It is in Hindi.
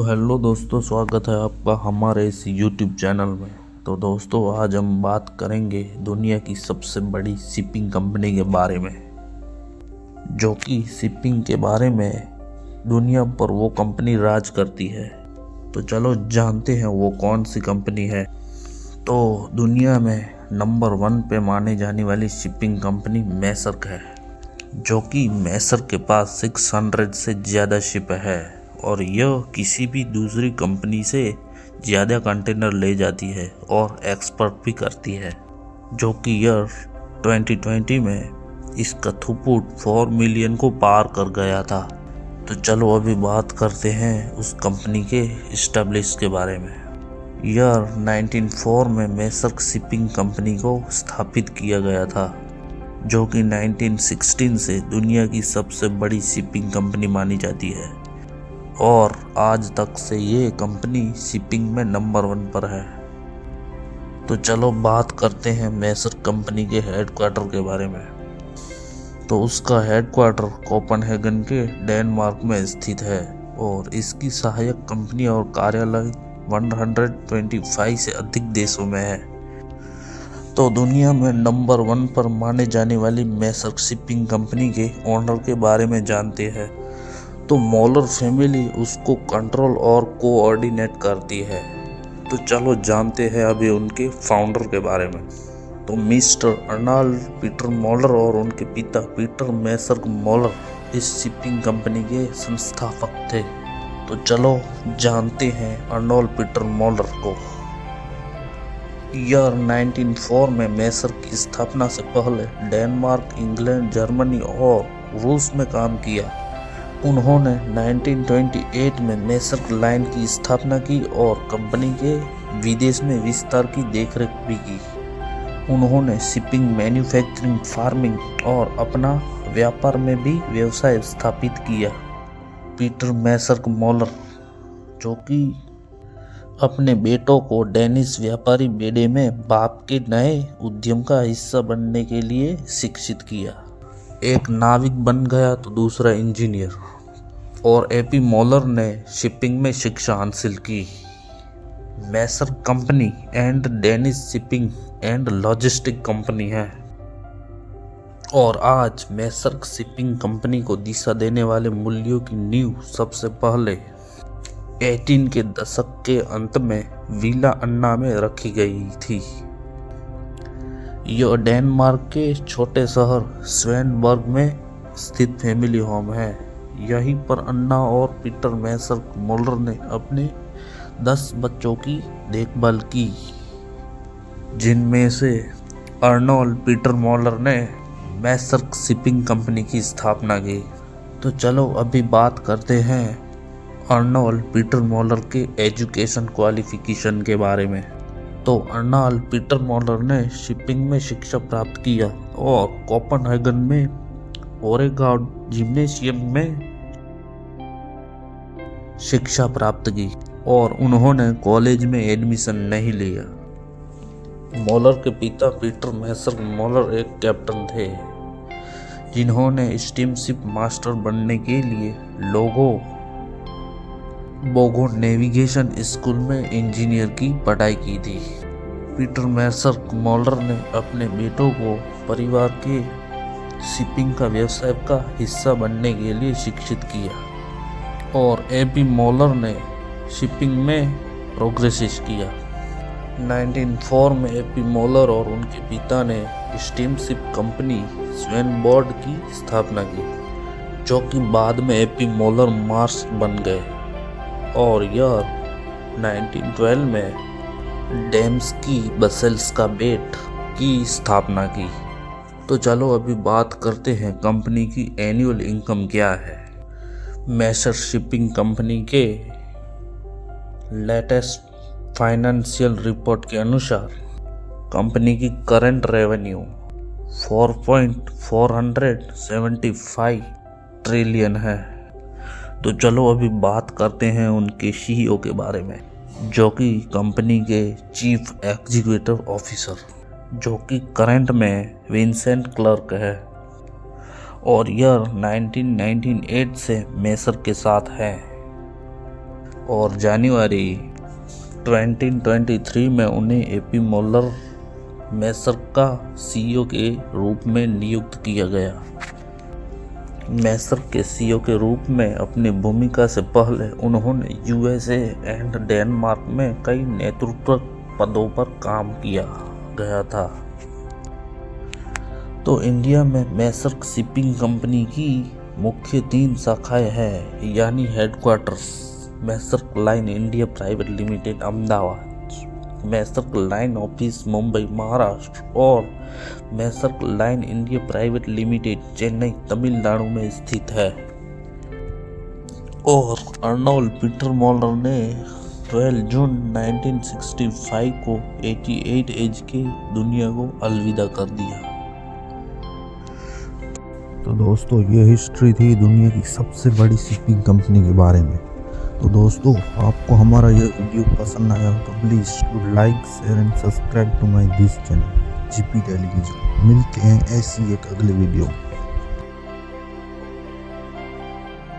तो हेलो दोस्तों, स्वागत है आपका हमारे इस यूट्यूब चैनल में। तो दोस्तों, आज हम बात करेंगे दुनिया की सबसे बड़ी शिपिंग कंपनी के बारे में, जो कि शिपिंग के बारे में दुनिया पर वो कंपनी राज करती है। तो चलो जानते हैं वो कौन सी कंपनी है। तो दुनिया में नंबर 1 पे माने जाने वाली शिपिंग कंपनी मैसर्क है, जो कि मैसर्क के पास 600 से ज़्यादा शिप है और यह किसी भी दूसरी कंपनी से ज़्यादा कंटेनर ले जाती है और एक्सपोर्ट भी करती है, जो कि ईयर 2020 में इसका थ्रूपुट 4 मिलियन को पार कर गया था। तो चलो अभी बात करते हैं उस कंपनी के इस्टेब्लिश के बारे में। ईयर 1904 में मैसर्क शिपिंग कंपनी को स्थापित किया गया था, जो कि 1916 से दुनिया की सबसे बड़ी शिपिंग कंपनी मानी जाती है और आज तक से ये कंपनी शिपिंग में नंबर 1 पर है। तो चलो बात करते हैं मैसर्क कंपनी के हेडक्वार्टर के बारे में। तो उसका हेडक्वार्टर कोपेनहेगन के डेनमार्क में स्थित है और इसकी सहायक कंपनी और कार्यालय 125 से अधिक देशों में है। तो दुनिया में नंबर 1 पर माने जाने वाली मैसर्क शिपिंग कंपनी के ओनर के बारे में जानते हैं। तो मॉलर फैमिली उसको कंट्रोल और कोऑर्डिनेट करती है। तो चलो जानते हैं अभी उनके फाउंडर के बारे में। तो मिस्टर अर्नाल्ड पीटर मॉलर और उनके पिता पीटर मैसर्क मॉलर इस शिपिंग कंपनी के संस्थापक थे। तो चलो जानते हैं अर्नाल्ड पीटर मॉलर को। ईयर 1904 में मैसर्क की स्थापना से पहले डेनमार्क, इंग्लैंड, जर्मनी और रूस में काम किया। उन्होंने 1928 में मैसर्क लाइन की स्थापना की और कंपनी के विदेश में विस्तार की देखरेख भी की। उन्होंने शिपिंग, मैन्युफैक्चरिंग, फार्मिंग और अपना व्यापार में भी व्यवसाय स्थापित किया। पीटर मैसर्क मॉलर, जो कि अपने बेटों को डेनिश व्यापारी बेड़े में बाप के नए उद्यम का हिस्सा बनने के लिए शिक्षित किया। एक नाविक बन गया तो दूसरा इंजीनियर। और एपी मॉलर ने शिपिंग में शिक्षा हासिल की। Maersk company and Danish shipping and logistic company है और आज मैसर्क शिपिंग कंपनी को दिशा देने वाले मूल्यों की नींव सबसे पहले 18 के दशक के अंत में विला अन्ना में रखी गई थी। यह डेनमार्क के छोटे शहर स्वेनबर्ग में स्थित फैमिली होम है। यहीं पर अन्ना और पीटर मैसर्क मॉलर ने अपने 10 बच्चों की देखभाल की, जिनमें से अर्नोल्ड पीटर मॉलर ने मैसर्क शिपिंग कंपनी की स्थापना की। तो चलो अभी बात करते हैं अर्नोल्ड पीटर मॉलर के एजुकेशन क्वालिफिकेशन के बारे में। तो अर्नोल्ड पीटर मॉलर ने शिपिंग में शिक्षा प्राप्त किया और कोपेनहेगन में ओरेगार्ड जिम्नेशियम में शिक्षा प्राप्त की और उन्होंने कॉलेज में एडमिशन नहीं लिया। मॉलर के पिता पीटर मैसर्क मॉलर एक कैप्टन थे, जिन्होंने स्टीमशिप मास्टर बनने के लिए बोगो नेविगेशन स्कूल में इंजीनियर की पढ़ाई की थी। पीटर मैसर्क मॉलर ने अपने बेटों को परिवार के शिपिंग का व्यवसाय का हिस्सा बनने के लिए शिक्षित किया और एपी मॉलर ने शिपिंग में प्रोग्रेस किया। 1904 में एपी मॉलर और उनके पिता ने स्टीमशिप कंपनी स्वेनबोर्ड की स्थापना की, जो कि बाद में एपी मॉलर मार्स बन गए और ईयर 1912 में डेम्स्की बसेल्स का बेट की स्थापना की। तो चलो अभी बात करते हैं कंपनी की एनुअल इनकम क्या है। मैसर्क शिपिंग कंपनी के लेटेस्ट फाइनेंशियल रिपोर्ट के अनुसार कंपनी की करंट रेवेन्यू 4.475 ट्रिलियन है। तो चलो अभी बात करते हैं उनके सीईओ के बारे में, जो कि कंपनी के चीफ एग्जीक्यूटिव ऑफिसर, जो कि करंट में विंसेंट क्लर्क है और ईयर 1998 से मैसर्क के साथ है और जनवरी 2023 में उन्हें एपी मोलर मैसर का सीईओ के रूप में नियुक्त किया गया। मैसर के सीईओ के रूप में अपनी भूमिका से पहले उन्होंने यूएसए एंड डेनमार्क में कई नेतृत्व पदों पर काम किया गया था। तो इंडिया में मैसर शिपिंग कंपनी की मुख्य 3 शाखाएं हैं, यानी headquarters Maersk line India private limited Ahmedabad, Maersk line office Mumbai Maharashtra और Maersk line India private limited Chennai Tamil Nadu में स्थित है। और अर्नोल्ड पीटर मोलर ने 12 जून 1965 को 88 एज के दुनिया को अलविदा कर दिया। तो दोस्तों ये हिस्ट्री थी दुनिया की सबसे बड़ी शिपिंग कंपनी के बारे में। तो दोस्तों आपको हमारा ये वीडियो पसंद आया तो please do like share and subscribe to my this channel GP television. मिलते हैं ऐसी एक अगले वीडियो।